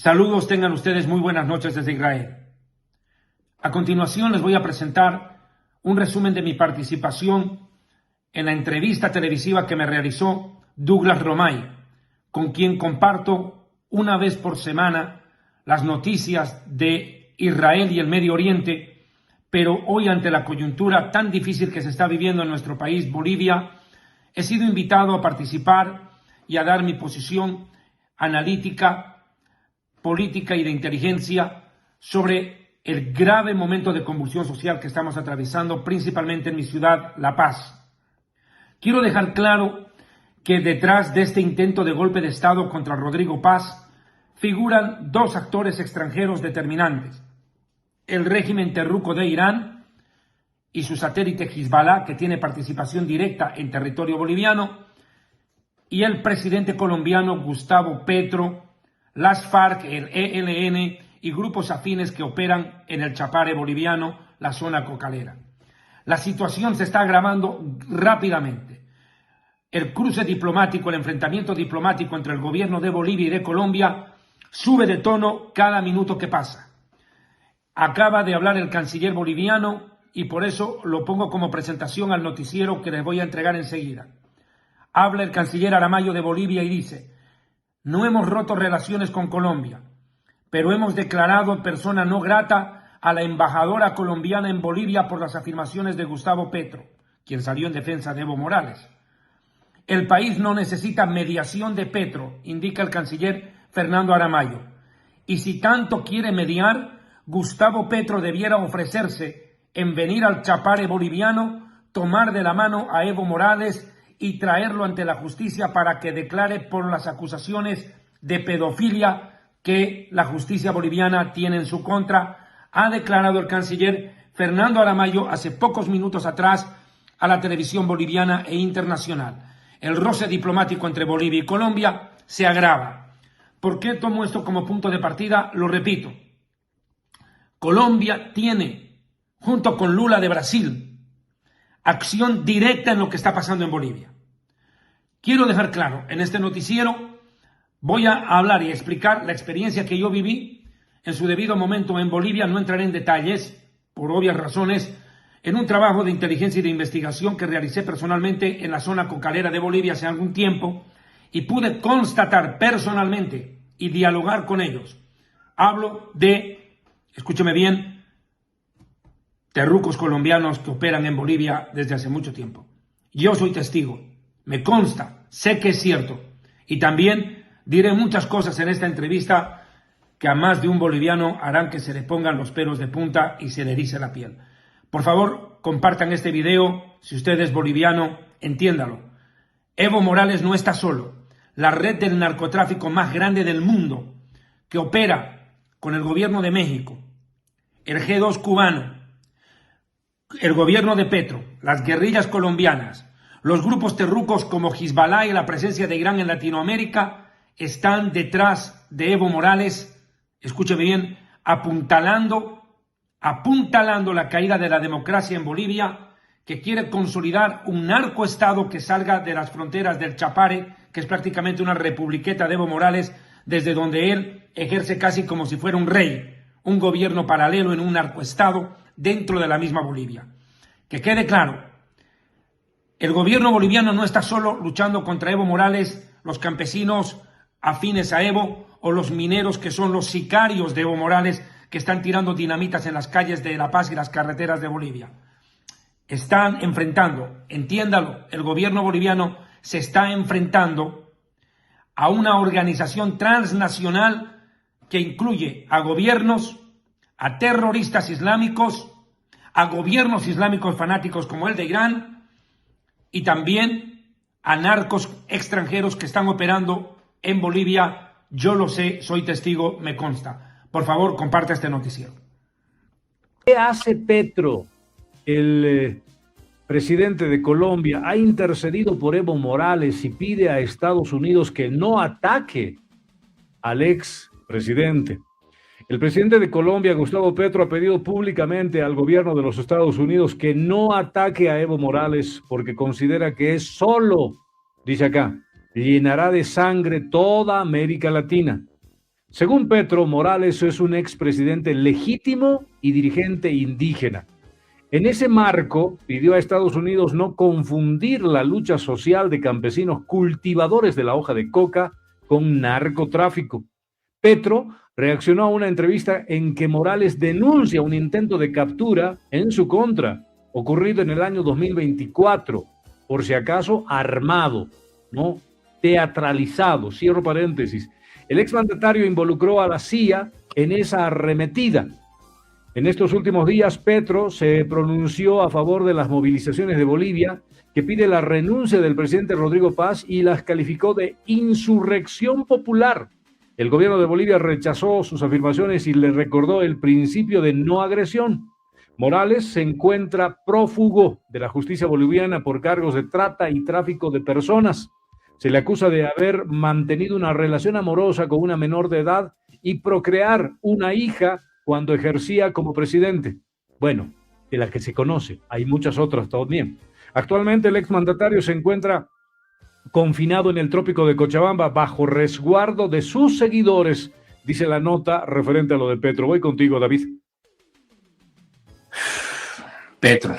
Saludos, tengan ustedes muy buenas noches desde Israel. A continuación les voy a presentar un resumen de mi participación en la entrevista televisiva que me realizó Douglas Romay, con quien comparto una vez por semana las noticias de Israel y el Medio Oriente, pero hoy ante la coyuntura tan difícil que se está viviendo en nuestro país, Bolivia, he sido invitado a participar y a dar mi posición analítica, política y de inteligencia sobre el grave momento de convulsión social que estamos atravesando, principalmente en mi ciudad, La Paz. Quiero dejar claro que detrás de este intento de golpe de Estado contra Rodrigo Paz figuran dos actores extranjeros determinantes: el régimen terruco de Irán y su satélite Hezbollah, que tiene participación directa en territorio boliviano, y el presidente colombiano Gustavo Petro, las FARC, el ELN y grupos afines que operan en el Chapare boliviano, la zona cocalera. La situación se está agravando rápidamente. El cruce diplomático, el enfrentamiento diplomático entre el gobierno de Bolivia y de Colombia sube de tono cada minuto que pasa. Acaba de hablar el canciller boliviano y por eso lo pongo como presentación al noticiero que les voy a entregar enseguida. Habla el canciller Aramayo de Bolivia y dice: no hemos roto relaciones con Colombia, pero hemos declarado persona no grata a la embajadora colombiana en Bolivia por las afirmaciones de Gustavo Petro, quien salió en defensa de Evo Morales. El país no necesita mediación de Petro, indica el canciller Fernando Aramayo. Y si tanto quiere mediar, Gustavo Petro debiera ofrecerse en venir al Chapare boliviano, tomar de la mano a Evo Morales y traerlo ante la justicia para que declare por las acusaciones de pedofilia que la justicia boliviana tiene en su contra, ha declarado el canciller Fernando Aramayo hace pocos minutos atrás a la televisión boliviana e internacional. El roce diplomático entre Bolivia y Colombia se agrava. ¿Por qué tomo esto como punto de partida? Lo repito. Colombia tiene, junto con Lula de Brasil, acción directa en lo que está pasando en Bolivia. Quiero dejar claro, en este noticiero voy a hablar y explicar la experiencia que yo viví en su debido momento en Bolivia. No entraré en detalles, por obvias razones, en un trabajo de inteligencia y de investigación que realicé personalmente en la zona cocalera de Bolivia hace algún tiempo y pude constatar personalmente y dialogar con ellos. Hablo de, escúcheme bien, terrucos colombianos que operan en Bolivia desde hace mucho tiempo. Yo soy testigo, me consta, sé que es cierto, y también diré muchas cosas en esta entrevista que a más de un boliviano harán que se le pongan los pelos de punta y se le erice la piel. Por favor, compartan este video. Si usted es boliviano, entiéndalo. Evo Morales no está solo. La red del narcotráfico más grande del mundo, que opera con el gobierno de México, el G2 cubano, el gobierno de Petro, las guerrillas colombianas, los grupos terrucos como Hezbollah y la presencia de Irán en Latinoamérica, están detrás de Evo Morales, escúcheme bien, apuntalando la caída de la democracia en Bolivia, que quiere consolidar un narcoestado que salga de las fronteras del Chapare, que es prácticamente una republiqueta de Evo Morales, desde donde él ejerce casi como si fuera un rey, un gobierno paralelo en un narcoestado dentro de la misma Bolivia. Que quede claro, el gobierno boliviano no está solo luchando contra Evo Morales, los campesinos afines a Evo o los mineros que son los sicarios de Evo Morales, que están tirando dinamitas en las calles de La Paz y las carreteras de Bolivia. Están enfrentando, entiéndalo, el gobierno boliviano se está enfrentando a una organización transnacional que incluye a gobiernos, a terroristas islámicos, a gobiernos islámicos fanáticos como el de Irán y también a narcos extranjeros que están operando en Bolivia. Yo lo sé, soy testigo, me consta. Por favor, comparte este noticiero. ¿Qué hace Petro? El presidente de Colombia ha intercedido por Evo Morales y pide a Estados Unidos que no ataque al ex presidente. El presidente de Colombia, Gustavo Petro, ha pedido públicamente al gobierno de los Estados Unidos que no ataque a Evo Morales porque considera que es solo, dice acá, llenará de sangre toda América Latina. Según Petro, Morales es un expresidente legítimo y dirigente indígena. En ese marco, pidió a Estados Unidos no confundir la lucha social de campesinos cultivadores de la hoja de coca con narcotráfico. Petro reaccionó a una entrevista en que Morales denuncia un intento de captura en su contra, ocurrido en el año 2024, por si acaso armado, ¿no? Teatralizado, cierro paréntesis. El exmandatario involucró a la CIA en esa arremetida. En estos últimos días, Petro se pronunció a favor de las movilizaciones de Bolivia, que pide la renuncia del presidente Rodrigo Paz y las calificó de insurrección popular. El gobierno de Bolivia rechazó sus afirmaciones y le recordó el principio de no agresión. Morales se encuentra prófugo de la justicia boliviana por cargos de trata y tráfico de personas. Se le acusa de haber mantenido una relación amorosa con una menor de edad y procrear una hija cuando ejercía como presidente. Bueno, de la que se conoce, hay muchas otras también. Actualmente el exmandatario se encuentra confinado en el trópico de Cochabamba bajo resguardo de sus seguidores, dice la nota referente a lo de Petro. Voy contigo, David. Petro.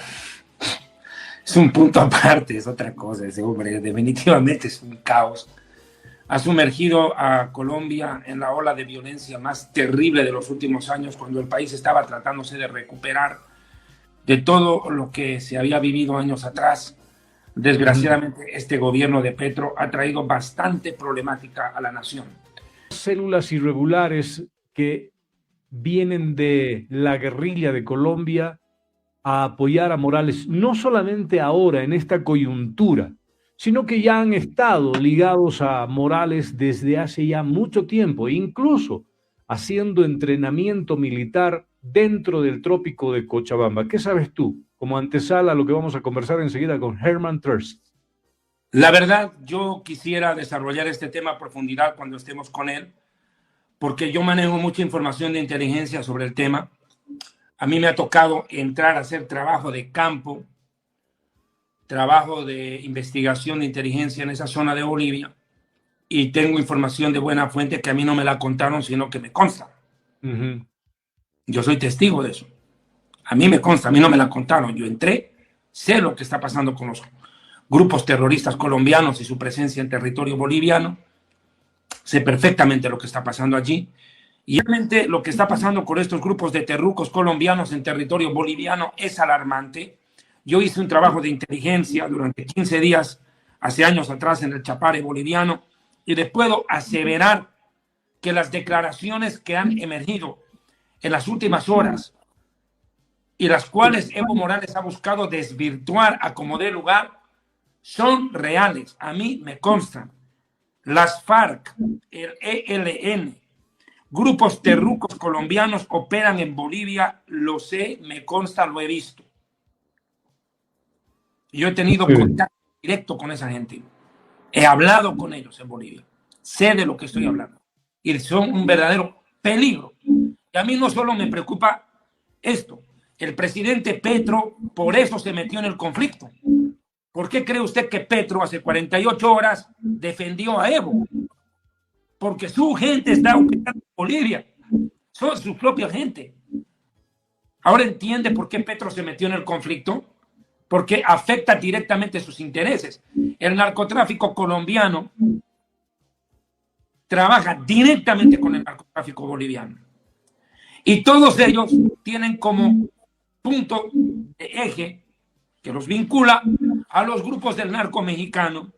Es un punto aparte, es otra cosa. Ese hombre definitivamente es un caos. Ha sumergido a Colombia en la ola de violencia más terrible de los últimos años, cuando el país estaba tratándose de recuperar de todo lo que se había vivido años atrás. Desgraciadamente, este gobierno de Petro ha traído bastante problemática a la nación. Células irregulares que vienen de la guerrilla de Colombia a apoyar a Morales, no solamente ahora en esta coyuntura, sino que ya han estado ligados a Morales desde hace ya mucho tiempo, incluso haciendo entrenamiento militar dentro del trópico de Cochabamba. ¿Qué sabes tú como antesala a lo que vamos a conversar enseguida con Herman Terz? La verdad, yo quisiera desarrollar este tema a profundidad cuando estemos con él, porque yo manejo mucha información de inteligencia sobre el tema. A mí me ha tocado entrar a hacer trabajo de campo, trabajo de investigación de inteligencia en esa zona de Bolivia, y tengo información de buena fuente que a mí no me la contaron, sino que me consta. Yo soy testigo de eso. A mí me consta, a mí no me la contaron. Yo entré, sé lo que está pasando con los grupos terroristas colombianos y su presencia en territorio boliviano. Sé perfectamente lo que está pasando allí. Y realmente lo que está pasando con estos grupos de terrucos colombianos en territorio boliviano es alarmante. Yo hice un trabajo de inteligencia durante 15 días, hace años atrás, en el Chapare boliviano, y les puedo aseverar que las declaraciones que han emergido en las últimas horas y las cuales Evo Morales ha buscado desvirtuar a como dé lugar son reales. A mí me constan. Las FARC, el ELN, grupos terrucos colombianos operan en Bolivia, lo sé, me consta, lo he visto. Yo he tenido contacto directo con esa gente. He hablado con ellos en Bolivia. Sé de lo que estoy hablando. Y son un verdadero peligro. Y a mí no solo me preocupa esto. El presidente Petro por eso se metió en el conflicto. ¿Por qué cree usted que Petro hace 48 horas defendió a Evo? Porque su gente está operando en Bolivia. Son su propia gente. Ahora entiende por qué Petro se metió en el conflicto. Porque afecta directamente sus intereses. El narcotráfico colombiano trabaja directamente con el narcotráfico boliviano. Y todos ellos tienen como punto de eje que los vincula a los grupos del narco mexicano,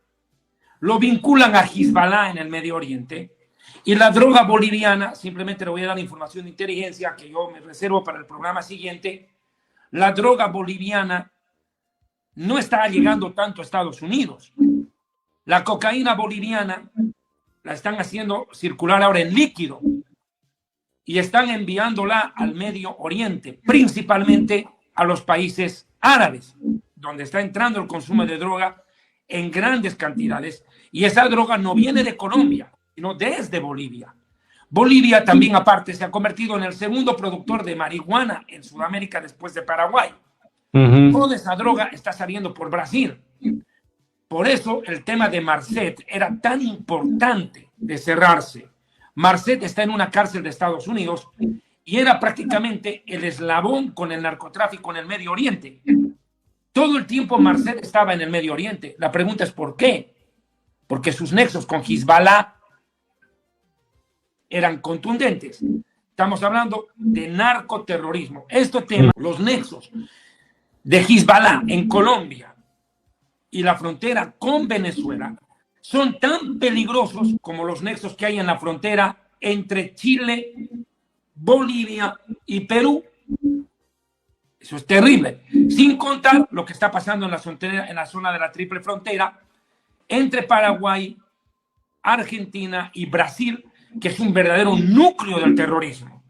lo vinculan a Hezbollah en el Medio Oriente, y la droga boliviana, simplemente le voy a dar información de inteligencia que yo me reservo para el programa siguiente, la droga boliviana no está llegando tanto a Estados Unidos. La cocaína boliviana la están haciendo circular ahora en líquido y están enviándola al Medio Oriente, principalmente a los países árabes, donde está entrando el consumo de droga en grandes cantidades. Y esa droga no viene de Colombia, sino desde Bolivia. Bolivia también, aparte, se ha convertido en el segundo productor de marihuana en Sudamérica después de Paraguay. Toda esa droga está saliendo por Brasil. Por eso el tema de Marcet era tan importante de cerrarse, Marcet está en una cárcel de Estados Unidos y era prácticamente el eslabón con el narcotráfico en el Medio Oriente. Todo el tiempo Marcet estaba en el Medio Oriente. La pregunta es ¿por qué? Porque sus nexos con Hezbollah eran contundentes. Estamos hablando de narcoterrorismo. Este tema, los nexos de Hezbollah en Colombia y la frontera con Venezuela son tan peligrosos como los nexos que hay en la frontera entre Chile, Bolivia y Perú. Eso es terrible. Sin contar lo que está pasando en la frontera, en la zona de la triple frontera entre Paraguay, Argentina y Brasil, que es un verdadero núcleo del terrorismo.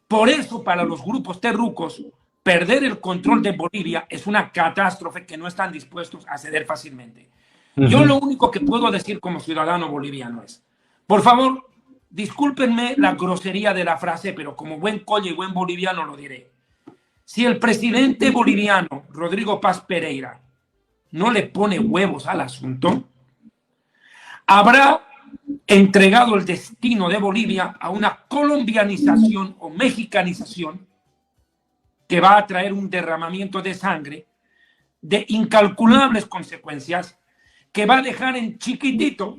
Por eso, para los grupos terrucos, perder el control de Bolivia es una catástrofe que no están dispuestos a ceder fácilmente. Yo lo único que puedo decir como ciudadano boliviano es, por favor, discúlpenme la grosería de la frase, pero como buen colle y buen boliviano lo diré. Si el presidente boliviano, Rodrigo Paz Pereira, no le pone huevos al asunto, habrá entregado el destino de Bolivia a una colombianización o mexicanización que va a traer un derramamiento de sangre de incalculables consecuencias, que va a dejar en chiquitito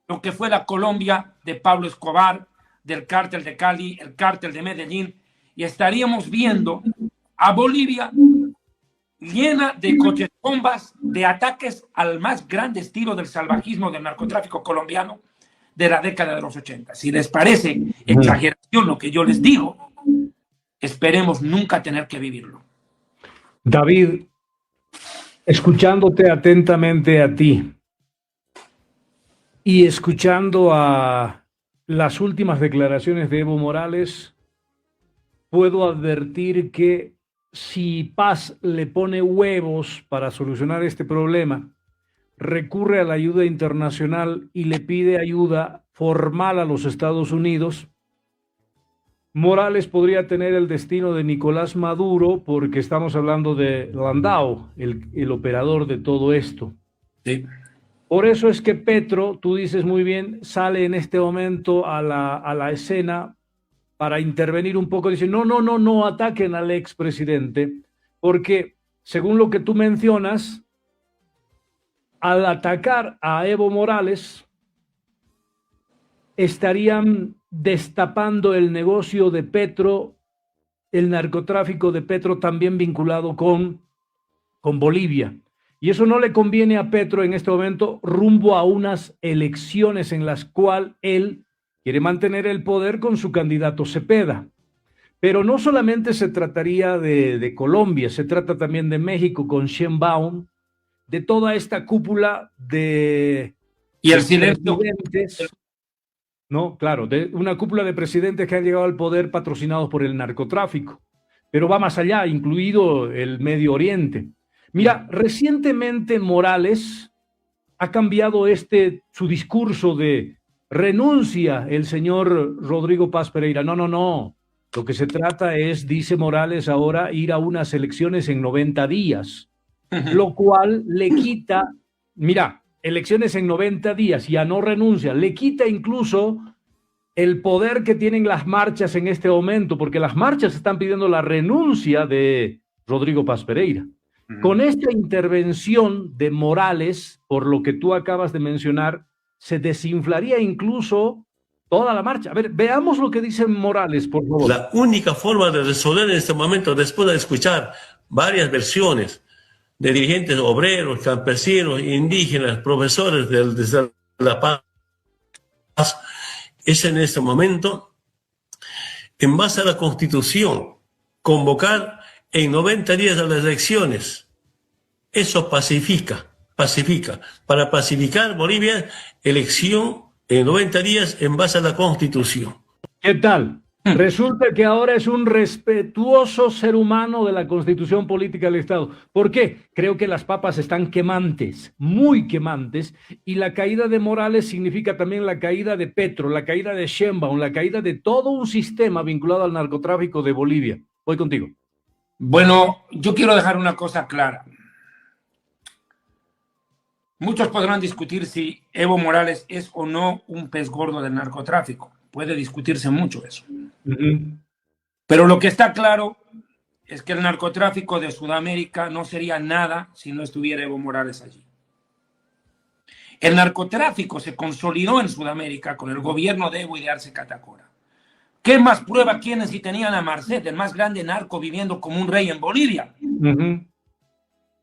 lo que fue la Colombia de Pablo Escobar, del cártel de Cali, el cártel de Medellín, y estaríamos viendo a Bolivia llena de coches bombas, de ataques al más grande estilo del salvajismo del narcotráfico colombiano de la década de los 80. Si les parece exageración lo que yo les digo, esperemos nunca tener que vivirlo. David, escuchándote atentamente a ti y escuchando a las últimas declaraciones de Evo Morales, puedo advertir que si Paz le pone huevos para solucionar este problema, recurre a la ayuda internacional y le pide ayuda formal a los Estados Unidos, Morales podría tener el destino de Nicolás Maduro, porque estamos hablando de Landau, el operador de todo esto. Sí. Por eso es que Petro, tú dices muy bien, sale en este momento a la escena para intervenir un poco. Dice, no ataquen al expresidente, porque según lo que tú mencionas, al atacar a Evo Morales, estarían destapando el negocio de Petro, el narcotráfico de Petro también vinculado con Bolivia. Y eso no le conviene a Petro en este momento rumbo a unas elecciones en las cuales él quiere mantener el poder con su candidato Cepeda. Pero no solamente se trataría de Colombia, se trata también de México con Sheinbaum, de toda esta cúpula de y el silencio, no, claro, de una cúpula de presidentes que han llegado al poder patrocinados por el narcotráfico, pero va más allá, incluido el Medio Oriente. Mira, recientemente Morales ha cambiado su discurso de renuncia el señor Rodrigo Paz Pereira. No. Lo que se trata es, dice Morales ahora, ir a unas elecciones en 90 días, lo cual le quita, mira, elecciones en 90 días, ya no renuncia, le quita incluso el poder que tienen las marchas en este momento, porque las marchas están pidiendo la renuncia de Rodrigo Paz Pereira. Con esta intervención de Morales, por lo que tú acabas de mencionar, se desinflaría incluso toda la marcha. A ver, veamos lo que dice Morales, por favor. La única forma de resolver en este momento, después de escuchar varias versiones de dirigentes obreros, campesinos, indígenas, profesores de La Paz, es en este momento, en base a la Constitución, convocar en 90 días a las elecciones. Eso pacifica. Para pacificar Bolivia, elección en 90 días en base a la Constitución. ¿Qué tal? Resulta que ahora es un respetuoso ser humano de la Constitución Política del Estado. ¿Por qué? Creo que las papas están quemantes, muy quemantes, y la caída de Morales significa también la caída de Petro, la caída de Sheinbaum, la caída de todo un sistema vinculado al narcotráfico de Bolivia. Voy contigo. Bueno, yo quiero dejar una cosa clara. Muchos podrán discutir si Evo Morales es o no un pez gordo del narcotráfico. puede discutirse mucho eso. Ujú. Pero lo que está claro es que el narcotráfico de Sudamérica no sería nada si no estuviera Evo Morales allí. El narcotráfico se consolidó en Sudamérica con el gobierno de Evo y de Arce Catacora. ¿Qué más prueba tienen si tenían a Marcet, el más grande narco, viviendo como un rey en Bolivia? Ujú.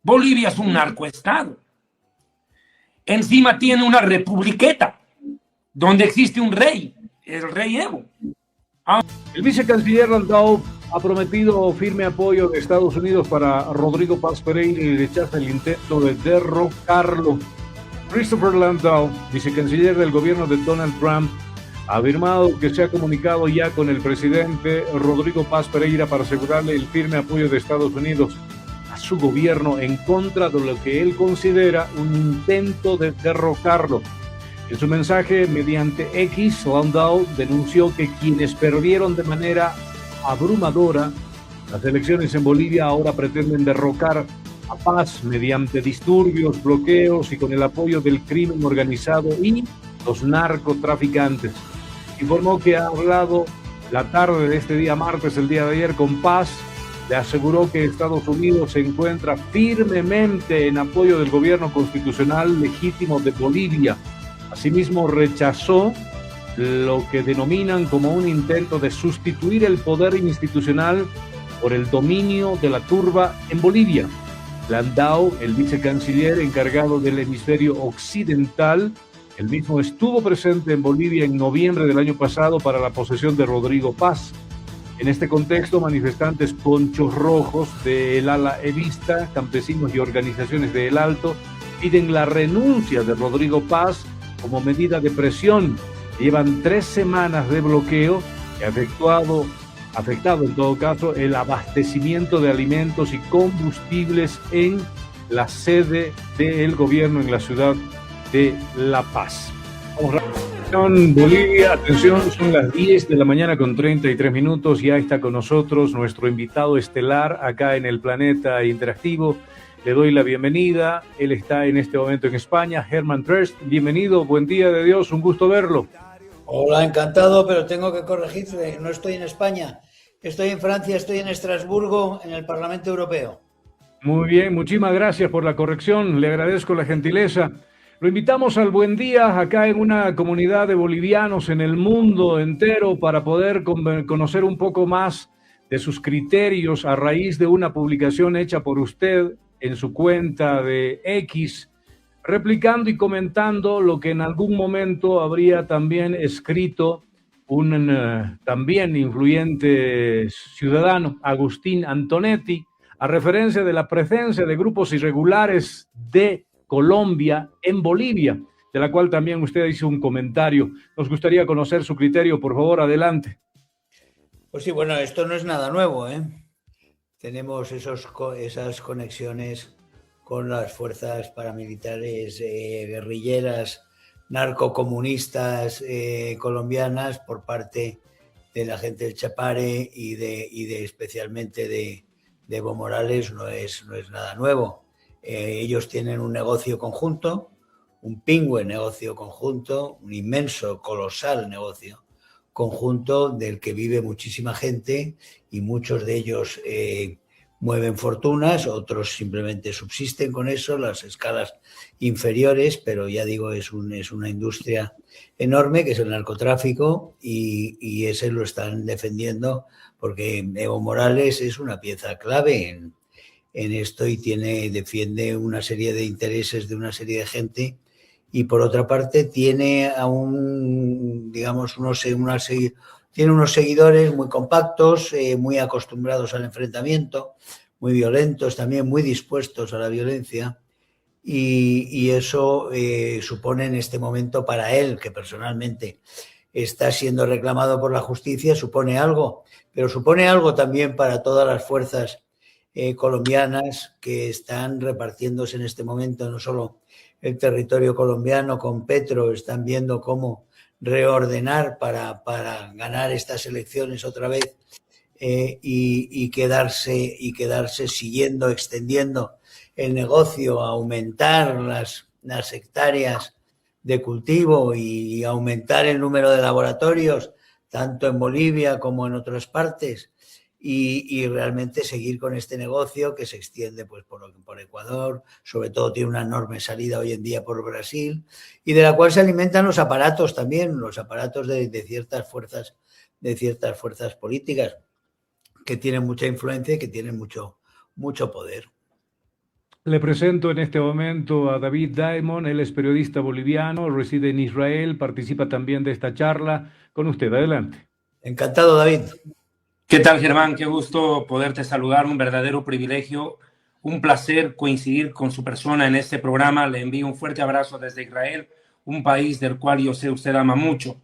Bolivia es un narcoestado. Encima tiene una republiqueta donde existe un rey, el rey Evo. El vicecanciller Landau ha prometido firme apoyo de Estados Unidos para Rodrigo Paz Pereira y rechaza el intento de derrocarlo. Christopher Landau, vicecanciller del gobierno de Donald Trump, ha afirmado que se ha comunicado ya con el presidente Rodrigo Paz Pereira para asegurarle el firme apoyo de Estados Unidos a su gobierno en contra de lo que él considera un intento de derrocarlo. En su mensaje mediante X, Landau denunció que quienes perdieron de manera abrumadora las elecciones en Bolivia ahora pretenden derrocar a Paz mediante disturbios, bloqueos y con el apoyo del crimen organizado y los narcotraficantes. Informó que ha hablado la tarde de este día martes, el día de ayer, con Paz. Le aseguró que Estados Unidos se encuentra firmemente en apoyo del gobierno constitucional legítimo de Bolivia. Asimismo, rechazó lo que denominan como un intento de sustituir el poder institucional por el dominio de la turba en Bolivia. Landau, el vicecanciller encargado del hemisferio occidental, el mismo estuvo presente en Bolivia en noviembre del año pasado para la posesión de Rodrigo Paz. En este contexto, manifestantes ponchos rojos del ala evista, campesinos y organizaciones de El Alto piden la renuncia de Rodrigo Paz como medida de presión. Llevan 3 semanas de bloqueo que ha afectado en todo caso el abastecimiento de alimentos y combustibles en la sede del gobierno en la ciudad de La Paz. Vamos, Bolivia, atención, son las 10 de la mañana con 33 minutos. Ya está con nosotros nuestro invitado estelar acá en el Planeta Interactivo. Le doy la bienvenida. Él está en este momento en España, Herman Terst. Bienvenido, buen día de Dios, un gusto verlo. Hola, encantado, pero tengo que corregirte. No estoy en España, estoy en Francia, estoy en Estrasburgo, en el Parlamento Europeo. Muy bien, muchísimas gracias por la corrección. Le agradezco la gentileza. Lo invitamos al Buen Día acá en una comunidad de bolivianos en el mundo entero para poder conocer un poco más de sus criterios a raíz de una publicación hecha por usted en su cuenta de X, replicando y comentando lo que en algún momento habría también escrito un también influyente ciudadano, Agustín Antonetti, a referencia de la presencia de grupos irregulares de Colombia en Bolivia, de la cual también usted hizo un comentario. Nos gustaría conocer su criterio, por favor, adelante. Pues sí, bueno, esto no es nada nuevo, ¿eh? Tenemos esas conexiones con las fuerzas paramilitares guerrilleras, narcocomunistas colombianas por parte de la gente del Chapare y de especialmente de Evo Morales. No es nada nuevo. Ellos tienen un negocio conjunto, un pingüe negocio conjunto, un inmenso, colosal negocio conjunto del que vive muchísima gente y muchos de ellos mueven fortunas, otros simplemente subsisten con eso, las escalas inferiores, pero ya digo, es una industria enorme que es el narcotráfico y ese lo están defendiendo porque Evo Morales es una pieza clave en esto y defiende una serie de intereses de una serie de gente y por otra parte tiene tiene unos seguidores muy compactos, muy acostumbrados al enfrentamiento, muy violentos también, muy dispuestos a la violencia y eso supone en este momento para él, que personalmente está siendo reclamado por la justicia, supone algo, pero supone algo también para todas las fuerzas colombianas que están repartiéndose en este momento no solo el territorio colombiano con Petro, están viendo cómo reordenar para ganar estas elecciones otra vez y quedarse siguiendo, extendiendo el negocio, aumentar las hectáreas de cultivo y aumentar el número de laboratorios tanto en Bolivia como en otras partes, y realmente seguir con este negocio que se extiende pues por Ecuador, sobre todo tiene una enorme salida hoy en día por Brasil, y de la cual se alimentan los aparatos también, los aparatos de ciertas fuerzas políticas que tienen mucha influencia y que tienen mucho poder. Le presento en este momento a David Daimon, él es periodista boliviano, reside en Israel, participa también de esta charla. Con usted, adelante. Encantado, David. ¿Qué tal, Germán? Qué gusto poderte saludar, un verdadero privilegio, un placer coincidir con su persona en este programa. Le envío un fuerte abrazo desde Israel, un país del cual yo sé usted ama mucho.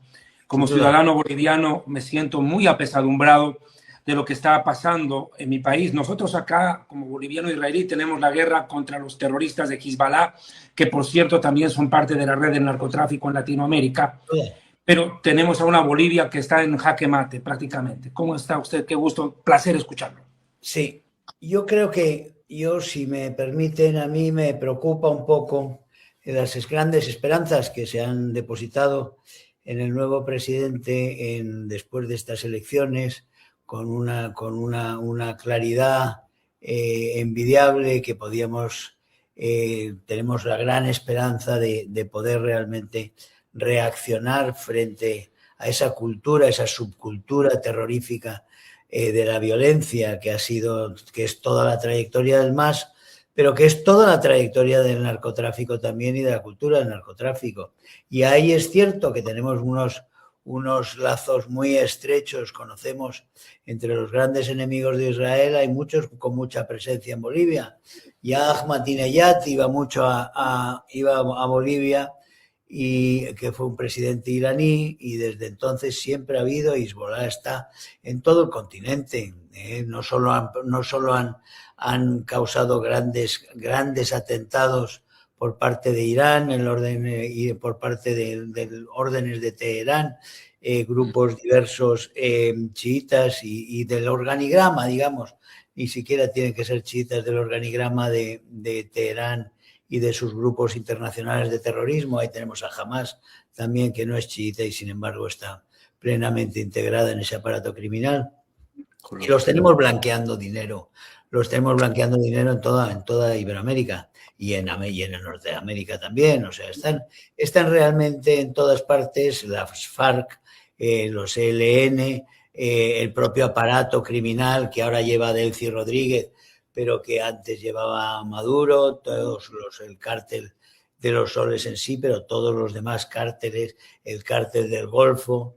Como ciudadano boliviano me siento muy apesadumbrado de lo que está pasando en mi país. Nosotros acá, como boliviano israelí, tenemos la guerra contra los terroristas de Hezbollah, que por cierto también son parte de la red del narcotráfico en Latinoamérica. Pero tenemos a una Bolivia que está en jaque mate prácticamente. ¿Cómo está usted? Qué gusto, placer escucharlo. Sí, yo creo que si me permiten, a mí me preocupa un poco las grandes esperanzas que se han depositado en el nuevo presidente después de estas elecciones, con una claridad envidiable que tenemos la gran esperanza de poder realmente reaccionar frente a esa cultura, esa subcultura terrorífica de la violencia que es toda la trayectoria del MAS, pero que es toda la trayectoria del narcotráfico también y de la cultura del narcotráfico. Y ahí es cierto que tenemos unos lazos muy estrechos, conocemos entre los grandes enemigos de Israel, hay muchos con mucha presencia en Bolivia. Ya Ahmadinejad iba a Bolivia, y que fue un presidente iraní, y desde entonces siempre ha habido, Hezbollah está en todo el continente, no solo han causado grandes atentados por parte de Irán y por parte de órdenes de Teherán, grupos diversos chiitas y del organigrama, digamos, ni siquiera tienen que ser chiitas, del organigrama de Teherán y de sus grupos internacionales de terrorismo. Ahí tenemos a Hamas también, que no es chiita y sin embargo está plenamente integrada en ese aparato criminal. Y los tenemos blanqueando dinero en toda Iberoamérica y en Norteamérica también. O sea, están realmente en todas partes, las FARC, los ELN, el propio aparato criminal que ahora lleva Delcy Rodríguez, pero que antes llevaba Maduro, el cártel de los soles en sí, pero todos los demás cárteles, el cártel del Golfo,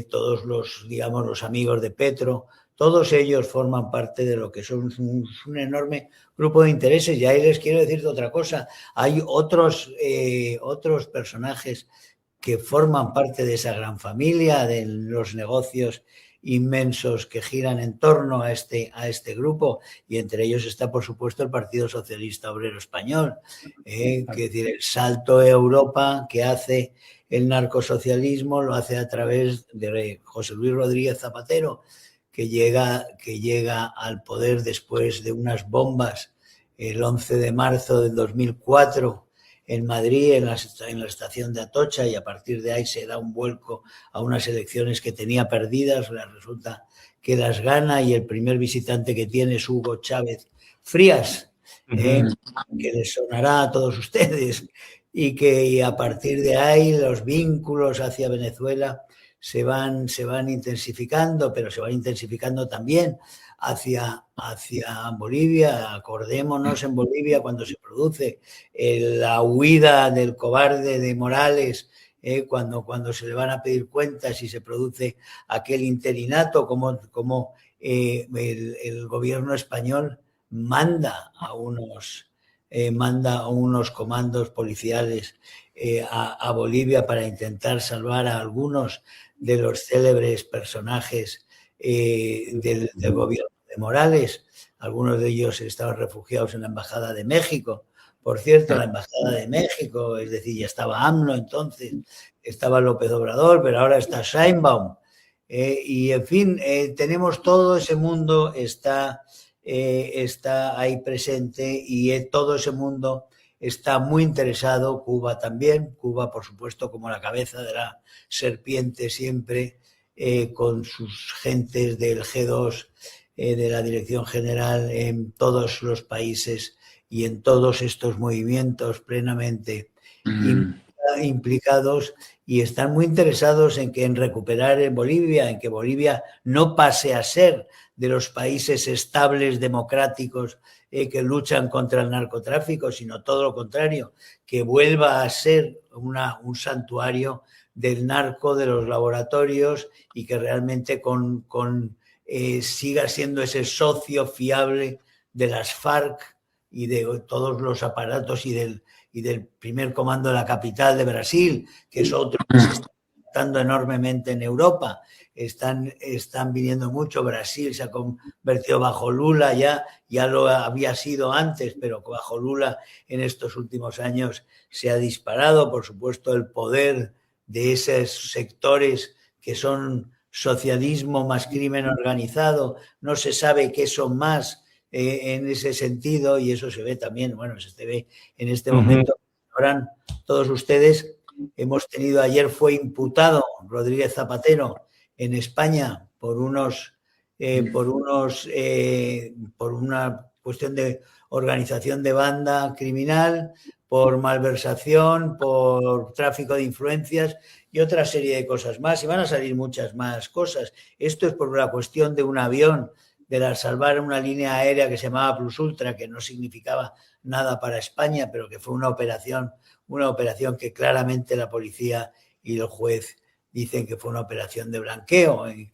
todos los amigos de Petro, todos ellos forman parte de lo que son un enorme grupo de intereses. Y ahí les quiero decir otra cosa, hay otros personajes que forman parte de esa gran familia, de los negocios inmensos que giran en torno a este grupo, y entre ellos está, por supuesto, el Partido Socialista Obrero Español, que decir, el salto a Europa que hace el narcosocialismo lo hace a través de José Luis Rodríguez Zapatero, que llega al poder después de unas bombas el 11 de marzo del 2004 en Madrid, en la estación de Atocha, y a partir de ahí se da un vuelco a unas elecciones que tenía perdidas. Resulta que las gana y el primer visitante que tiene es Hugo Chávez Frías, que les sonará a todos ustedes, y a partir de ahí los vínculos hacia Venezuela se van intensificando, pero se van intensificando también hacia Bolivia. Acordémonos en Bolivia cuando se produce la huida del cobarde de Morales, cuando se le van a pedir cuentas y se produce aquel interinato, como el gobierno español manda a unos comandos policiales a Bolivia para intentar salvar a algunos de los célebres personajes del gobierno de Morales. Algunos de ellos estaban refugiados en la Embajada de México. Por cierto, la Embajada de México, es decir, ya estaba AMLO entonces, estaba López Obrador, pero ahora está Sheinbaum. Y en fin, tenemos todo ese mundo, está ahí presente, y todo ese mundo está muy interesado, Cuba también, Cuba por supuesto como la cabeza de la serpiente siempre, con sus gentes del G2, de la Dirección General, en todos los países y en todos estos movimientos plenamente implicados, y están muy interesados en recuperar en Bolivia, en que Bolivia no pase a ser de los países estables, democráticos, que luchan contra el narcotráfico, sino todo lo contrario, que vuelva a ser un santuario del narco, de los laboratorios, y que realmente siga siendo ese socio fiable de las FARC y de todos los aparatos y del primer comando de la capital de Brasil, que es otro que se está afectando enormemente en Europa. Están viniendo mucho. Brasil se ha convertido bajo Lula, ya lo había sido antes, pero bajo Lula en estos últimos años se ha disparado. Por supuesto, el poder de esos sectores que son socialismo más crimen organizado, no se sabe qué son más en ese sentido, y eso se ve también, se ve en este momento. Sabrán todos ustedes, ayer fue imputado Rodríguez Zapatero en España por una cuestión de organización de banda criminal, por malversación, por tráfico de influencias y otra serie de cosas más. Y van a salir muchas más cosas. Esto es por la cuestión de un avión, de salvar una línea aérea que se llamaba Plus Ultra, que no significaba nada para España, pero que fue una operación que claramente la policía y el juez dicen que fue una operación de blanqueo, y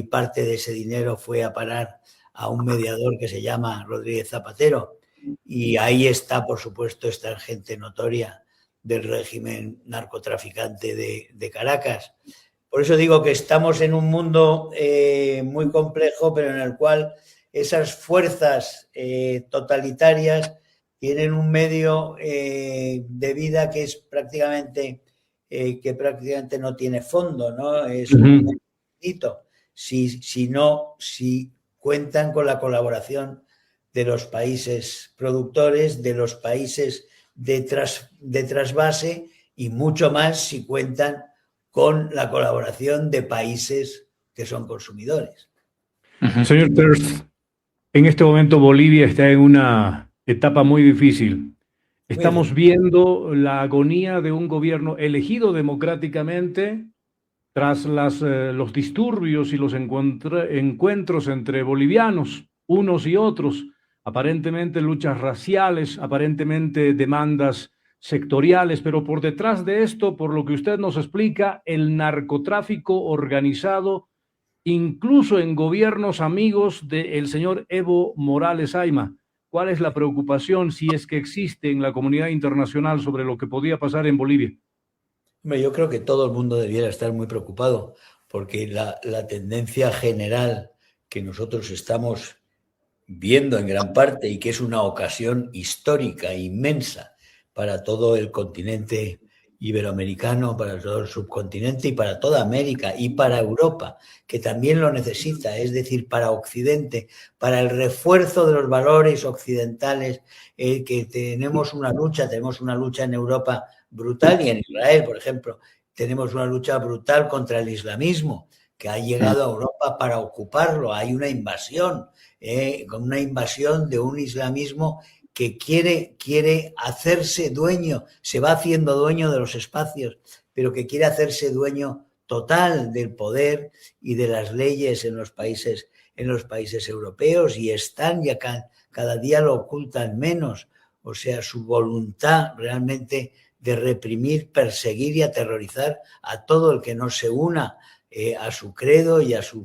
parte de ese dinero fue a parar a un mediador que se llama Rodríguez Zapatero. Y ahí está, por supuesto, esta gente notoria del régimen narcotraficante de Caracas. Por eso digo que estamos en un mundo muy complejo, pero en el cual esas fuerzas totalitarias tienen un medio de vida que es prácticamente no tiene fondo, ¿no? Es un hito. Si cuentan con la colaboración de los países productores, de los países de trasvase, y mucho más si cuentan con la colaboración de países que son consumidores. Señor Terz, en este momento Bolivia está en una etapa muy difícil. Estamos viendo la agonía de un gobierno elegido democráticamente tras los disturbios y los encuentros entre bolivianos, unos y otros, aparentemente luchas raciales, aparentemente demandas sectoriales, pero por detrás de esto, por lo que usted nos explica, el narcotráfico organizado, incluso en gobiernos amigos del señor Evo Morales Ayma. ¿Cuál es la preocupación, si es que existe, en la comunidad internacional sobre lo que podía pasar en Bolivia? Yo creo que todo el mundo debiera estar muy preocupado, porque la tendencia general que nosotros estamos viendo en gran parte, y que es una ocasión histórica inmensa para todo el continente iberoamericano, para todo el subcontinente y para toda América y para Europa, que también lo necesita, es decir, para Occidente, para el refuerzo de los valores occidentales, que tenemos una lucha en Europa brutal, y en Israel, por ejemplo, tenemos una lucha brutal contra el islamismo, que ha llegado a Europa para ocuparlo. Hay una invasión, con una invasión de un islamismo que quiere hacerse dueño, se va haciendo dueño de los espacios, pero que quiere hacerse dueño total del poder y de las leyes en los países europeos, y están ya cada día lo ocultan menos. O sea, su voluntad realmente de reprimir, perseguir y aterrorizar a todo el que no se una a su credo y a su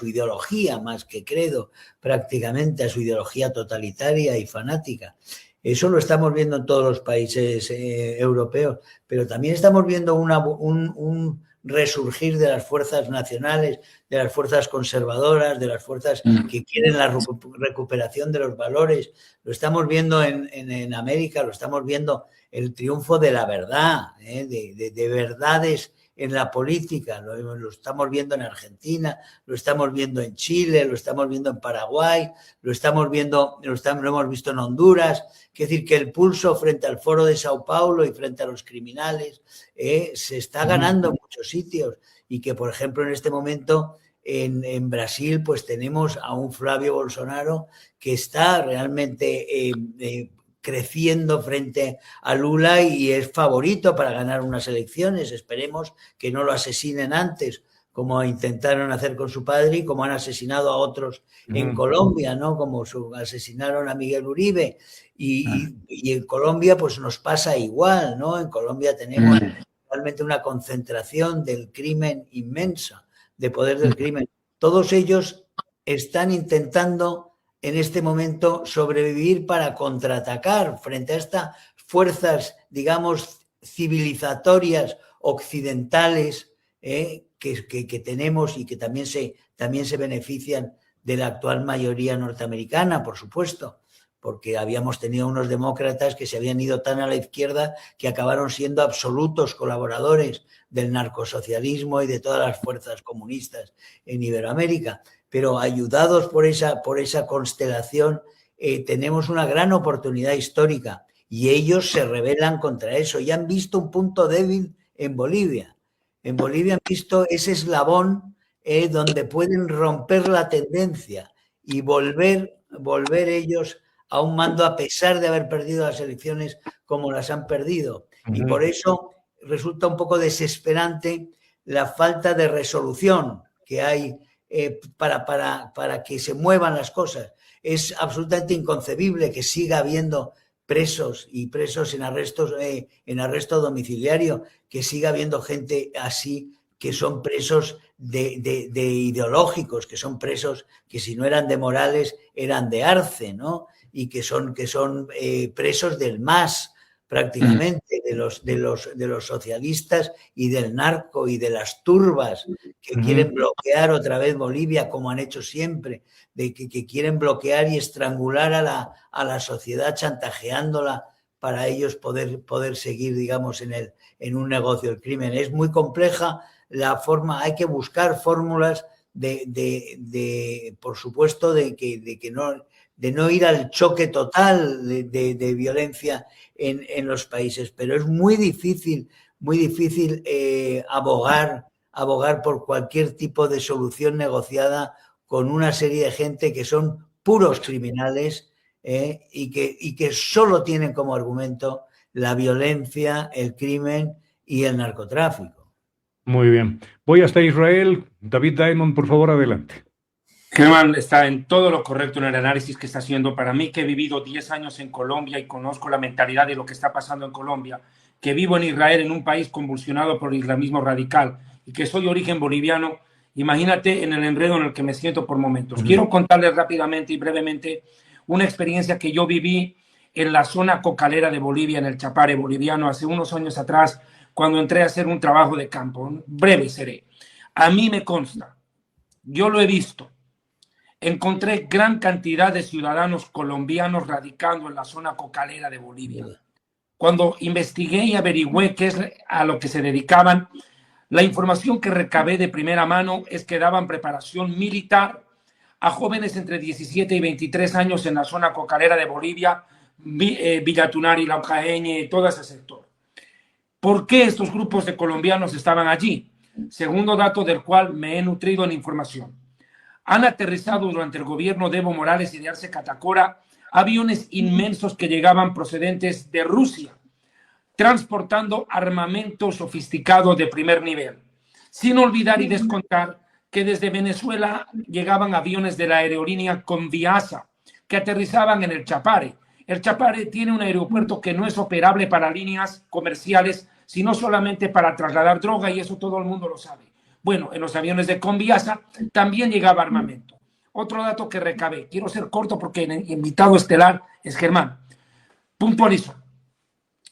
ideología, más que credo, prácticamente a su ideología totalitaria y fanática. Eso lo estamos viendo en todos los países europeos, pero también estamos viendo un resurgir de las fuerzas nacionales, de las fuerzas conservadoras, de las fuerzas que quieren la recuperación de los valores. Lo estamos viendo en América, lo estamos viendo el triunfo de la verdad, de verdades en la política. Lo estamos viendo en Argentina, lo estamos viendo en Chile, lo estamos viendo en Paraguay, lo hemos visto en Honduras. Es decir, que el pulso frente al Foro de Sao Paulo y frente a los criminales se está ganando en muchos sitios, y que, por ejemplo, en este momento en Brasil pues tenemos a un Flávio Bolsonaro que está realmente creciendo frente a Lula y es favorito para ganar unas elecciones. Esperemos que no lo asesinen antes, como intentaron hacer con su padre y como han asesinado a otros en Colombia, ¿no? Como asesinaron a Miguel Uribe. Y en Colombia pues nos pasa igual, ¿no? En Colombia tenemos realmente una concentración del crimen inmensa, de poder del crimen. Todos ellos están intentando en este momento sobrevivir para contraatacar frente a estas fuerzas, digamos, civilizatorias occidentales que tenemos y que también se benefician de la actual mayoría norteamericana, por supuesto, porque habíamos tenido unos demócratas que se habían ido tan a la izquierda que acabaron siendo absolutos colaboradores del narcosocialismo y de todas las fuerzas comunistas en Iberoamérica. Pero ayudados por esa constelación, tenemos una gran oportunidad histórica, y ellos se rebelan contra eso y han visto un punto débil en Bolivia. En Bolivia han visto ese eslabón donde pueden romper la tendencia y volver ellos a un mando a pesar de haber perdido las elecciones como las han perdido. Y por eso resulta un poco desesperante la falta de resolución que hay para que se muevan las cosas. Es absolutamente inconcebible que siga habiendo presos en arresto domiciliario, que siga habiendo gente así, que son presos de ideológicos, que son presos que si no eran de Morales eran de Arce, ¿no? Y que son presos del MAS, prácticamente, de los socialistas y del narco y de las turbas que quieren bloquear otra vez Bolivia, como han hecho siempre, de que quieren bloquear y estrangular a la sociedad, chantajeándola para ellos poder seguir, digamos, en un negocio del crimen. Es muy compleja la forma, hay que buscar fórmulas por supuesto, de no ir al choque total de violencia en los países, pero es muy difícil abogar por cualquier tipo de solución negociada con una serie de gente que son puros criminales y que solo tienen como argumento la violencia, el crimen y el narcotráfico. Muy bien. Voy hasta Israel. David Diamond, por favor, adelante. Germán está en todo lo correcto en el análisis que está haciendo. Para mí, que he vivido 10 años en Colombia y conozco la mentalidad de lo que está pasando en Colombia, que vivo en Israel, en un país convulsionado por el islamismo radical, y que soy de origen boliviano, imagínate en el enredo en el que me siento por momentos. Quiero contarles rápidamente y brevemente una experiencia que yo viví en la zona cocalera de Bolivia, en el Chapare boliviano, hace unos años atrás, cuando entré a hacer un trabajo de campo. Breve seré. A mí me consta, yo lo he visto, encontré gran cantidad de ciudadanos colombianos radicando en la zona cocalera de Bolivia. Cuando investigué y averigüé qué es a lo que se dedicaban, la información que recabé de primera mano es que daban preparación militar a jóvenes entre 17 y 23 años en la zona cocalera de Bolivia, Villa Tunari, Laucaeñe, todo ese sector. ¿Por qué estos grupos de colombianos estaban allí? Segundo dato del cual me he nutrido en información. Han aterrizado durante el gobierno de Evo Morales y de Arce Catacora aviones inmensos que llegaban procedentes de Rusia, transportando armamento sofisticado de primer nivel. Sin olvidar y descontar que desde Venezuela llegaban aviones de la aerolínea Conviasa que aterrizaban en el Chapare. El Chapare tiene un aeropuerto que no es operable para líneas comerciales, sino solamente para trasladar droga, y eso todo el mundo lo sabe. Bueno, en los aviones de Conviasa también llegaba armamento. Otro dato que recabé, quiero ser corto porque el invitado estelar es Germán. Puntualizo.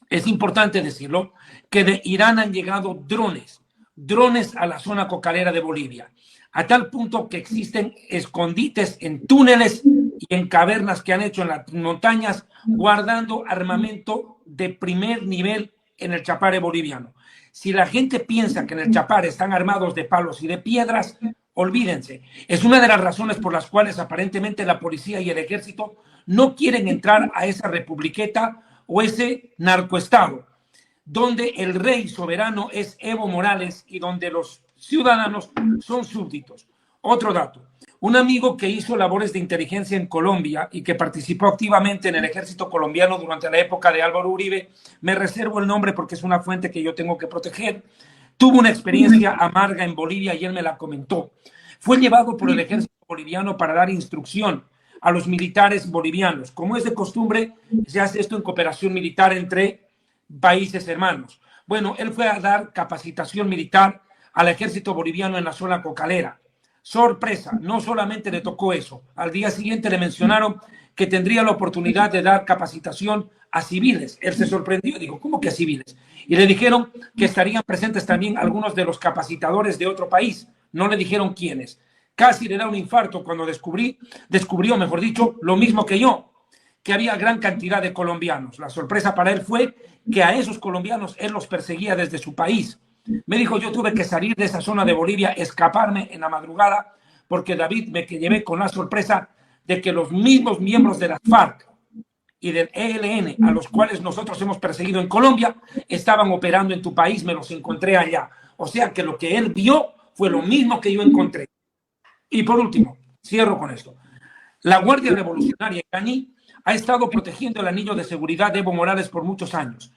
Es importante decirlo, que de Irán han llegado drones a la zona cocalera de Bolivia, a tal punto que existen escondites en túneles y en cavernas que han hecho en las montañas, guardando armamento de primer nivel en el Chapare boliviano. Si la gente piensa que en el Chapare están armados de palos y de piedras, olvídense. Es una de las razones por las cuales aparentemente la policía y el ejército no quieren entrar a esa republiqueta o ese narcoestado, donde el rey soberano es Evo Morales y donde los ciudadanos son súbditos. Otro dato. Un amigo que hizo labores de inteligencia en Colombia y que participó activamente en el ejército colombiano durante la época de Álvaro Uribe, me reservo el nombre porque es una fuente que yo tengo que proteger, tuvo una experiencia amarga en Bolivia y él me la comentó. Fue llevado por el ejército boliviano para dar instrucción a los militares bolivianos. Como es de costumbre, se hace esto en cooperación militar entre países hermanos. Bueno, él fue a dar capacitación militar al ejército boliviano en la zona cocalera. Sorpresa, no solamente le tocó eso, al día siguiente le mencionaron que tendría la oportunidad de dar capacitación a civiles. Él se sorprendió y dijo, ¿cómo que a civiles? Y le dijeron que estarían presentes también algunos de los capacitadores de otro país. No le dijeron quiénes. Casi le da un infarto cuando descubrió, mejor dicho, lo mismo que yo, que había gran cantidad de colombianos. La sorpresa para él fue que a esos colombianos él los perseguía desde su país. Me dijo, yo tuve que salir de esa zona de Bolivia, escaparme en la madrugada, porque David me llevé con la sorpresa de que los mismos miembros de las FARC y del ELN, a los cuales nosotros hemos perseguido en Colombia, estaban operando en tu país, me los encontré allá. O sea que lo que él vio fue lo mismo que yo encontré. Y por último, cierro con esto. La Guardia Revolucionaria iraní ha estado protegiendo el anillo de seguridad de Evo Morales por muchos años.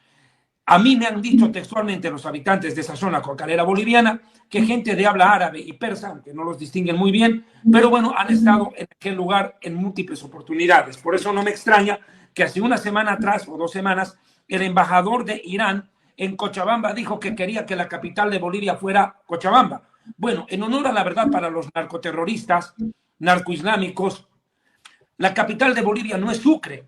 A mí me han dicho textualmente los habitantes de esa zona cocalera boliviana que gente de habla árabe y persa, aunque no los distinguen muy bien, pero bueno, han estado en aquel lugar en múltiples oportunidades. Por eso no me extraña que hace una semana atrás o 2 semanas el embajador de Irán en Cochabamba dijo que quería que la capital de Bolivia fuera Cochabamba. Bueno, en honor a la verdad para los narcoterroristas, narcoislámicos, la capital de Bolivia no es Sucre,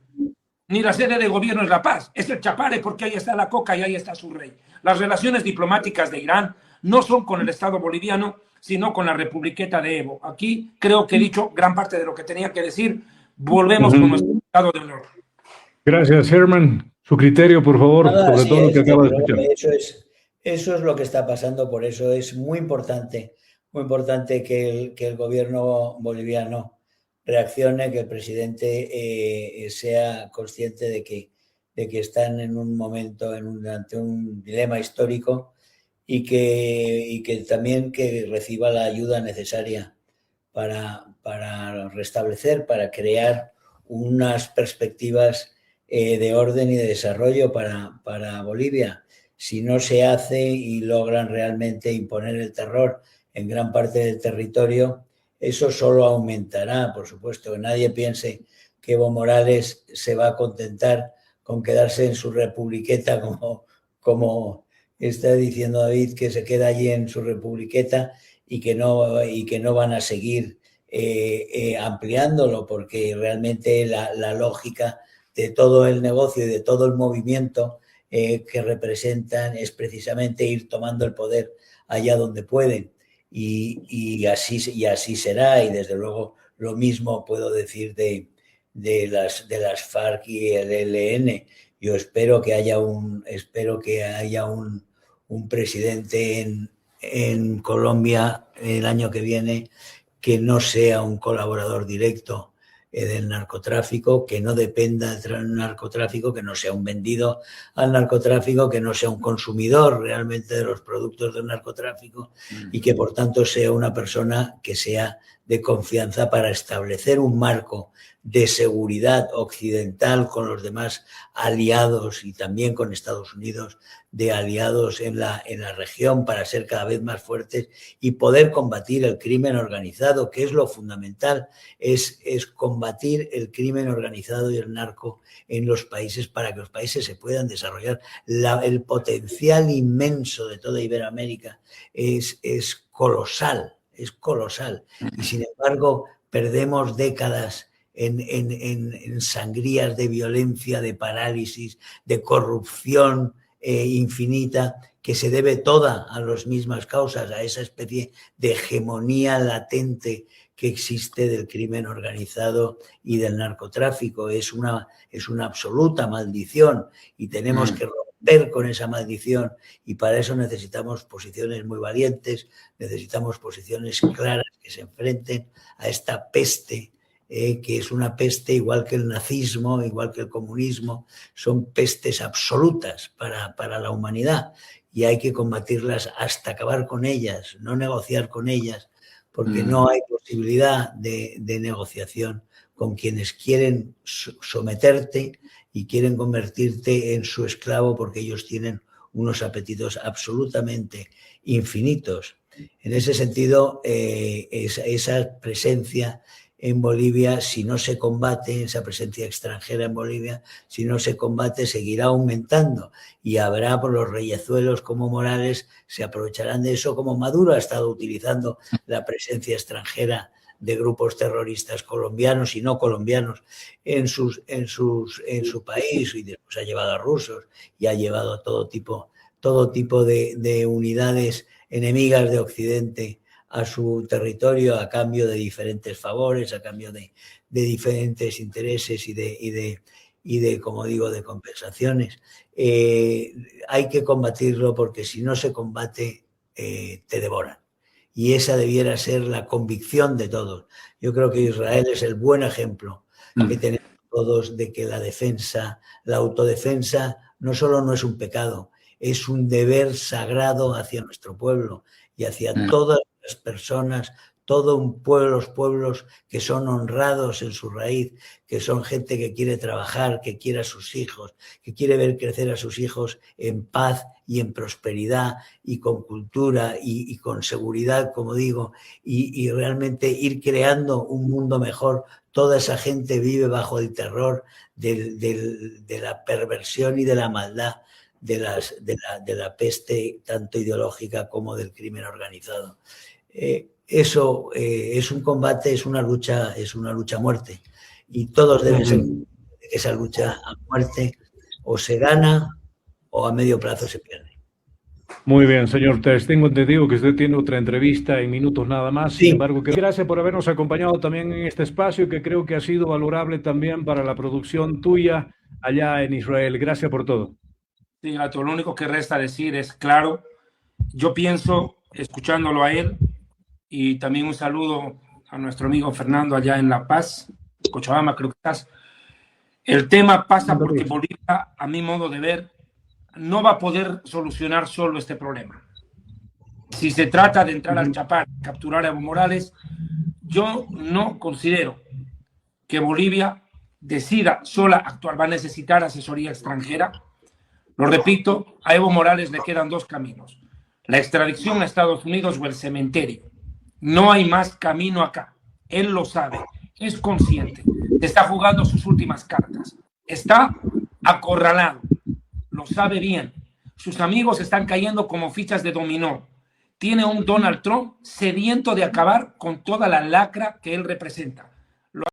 ni la sede de gobierno es La Paz, es el Chapare porque ahí está la coca y ahí está su rey. Las relaciones diplomáticas de Irán no son con el Estado boliviano, sino con la republiqueta de Evo. Aquí creo que he dicho gran parte de lo que tenía que decir. Volvemos con nuestro estado de honor. Gracias, Herman. Su criterio, por favor, sobre todo lo que acaba de escuchar. Eso es lo que está pasando, por eso es muy importante que el gobierno boliviano reaccione, que el presidente sea consciente de que están en un momento, ante un dilema histórico y que también que reciba la ayuda necesaria para restablecer, para crear unas perspectivas de orden y de desarrollo para Bolivia. Si no se hace y logran realmente imponer el terror en gran parte del territorio, eso solo aumentará, por supuesto. Que nadie piense que Evo Morales se va a contentar con quedarse en su republiqueta, como está diciendo David, que se queda allí en su republiqueta y que no van a seguir ampliándolo, porque realmente la lógica de todo el negocio y de todo el movimiento que representan es precisamente ir tomando el poder allá donde pueden. Y así será, y desde luego lo mismo puedo decir de las FARC y el ELN. Yo espero que haya un presidente en Colombia el año que viene que no sea un colaborador directo del narcotráfico, que no dependa del narcotráfico, que no sea un vendido al narcotráfico, que no sea un consumidor realmente de los productos del narcotráfico y que por tanto sea una persona que sea de confianza para establecer un marco de seguridad occidental con los demás aliados y también con Estados Unidos, de aliados en la región, para ser cada vez más fuertes y poder combatir el crimen organizado, que es lo fundamental, es combatir el crimen organizado y el narco en los países para que los países se puedan desarrollar. El potencial inmenso de toda Iberoamérica es colosal, y sin embargo perdemos décadas en sangrías de violencia, de parálisis, de corrupción infinita, que se debe toda a las mismas causas, a esa especie de hegemonía latente que existe del crimen organizado y del narcotráfico. Es una absoluta maldición y tenemos que romper romper con esa maldición, y para eso necesitamos posiciones muy valientes, necesitamos posiciones claras que se enfrenten a esta peste, que es una peste igual que el nazismo, igual que el comunismo, son pestes absolutas para la humanidad, y hay que combatirlas hasta acabar con ellas, no negociar con ellas, porque no hay posibilidad de negociación con quienes quieren someterte y quieren convertirte en su esclavo, porque ellos tienen unos apetitos absolutamente infinitos. En ese sentido, esa presencia en Bolivia, si no se combate, esa presencia extranjera en Bolivia, si no se combate, seguirá aumentando, y habrá por los reyezuelos como Morales, se aprovecharán de eso, como Maduro ha estado utilizando la presencia extranjera de grupos terroristas colombianos y no colombianos en su país, y después ha llevado a rusos y ha llevado a todo tipo de unidades enemigas de Occidente a su territorio a cambio de diferentes favores, a cambio de diferentes intereses y de, como digo, de compensaciones. Hay que combatirlo, porque si no se combate, te devoran. Y esa debiera ser la convicción de todos. Yo creo que Israel es el buen ejemplo que tenemos todos de que la defensa, la autodefensa, no solo no es un pecado, es un deber sagrado hacia nuestro pueblo y hacia todas las personas, todo un pueblo, los pueblos que son honrados en su raíz, que son gente que quiere trabajar, que quiere a sus hijos, que quiere ver crecer a sus hijos en paz y en prosperidad y con cultura y con seguridad, como digo, y realmente ir creando un mundo mejor. Toda esa gente vive bajo el terror de la perversión y de la maldad de la peste, tanto ideológica como del crimen organizado. Eso es un combate, es una lucha a muerte, y todos deben ser que esa lucha a muerte o se gana o a medio plazo se pierde. Muy bien, señor Terz. Tengo entendido que usted tiene otra entrevista en minutos nada más. Sin embargo, gracias por habernos acompañado también en este espacio, que creo que ha sido valorable también para la producción tuya allá en Israel. Gracias por todo. Sí, Gato, lo único que resta decir es, claro, yo pienso, escuchándolo a él, y también un saludo a nuestro amigo Fernando allá en La Paz, Cochabamba, creo que estás. El tema pasa porque Bolivia, a mi modo de ver, no va a poder solucionar solo este problema. Si se trata de entrar al Chapar, capturar a Evo Morales, yo no considero que Bolivia decida sola actuar. Va a necesitar asesoría extranjera. Lo repito, a Evo Morales le quedan dos caminos: la extradición a Estados Unidos o el cementerio. No hay más camino acá. Él lo sabe, es consciente, está jugando sus últimas cartas, está acorralado, lo sabe bien. Sus amigos están cayendo como fichas de dominó. Tiene un Donald Trump sediento de acabar con toda la lacra que él representa. Lo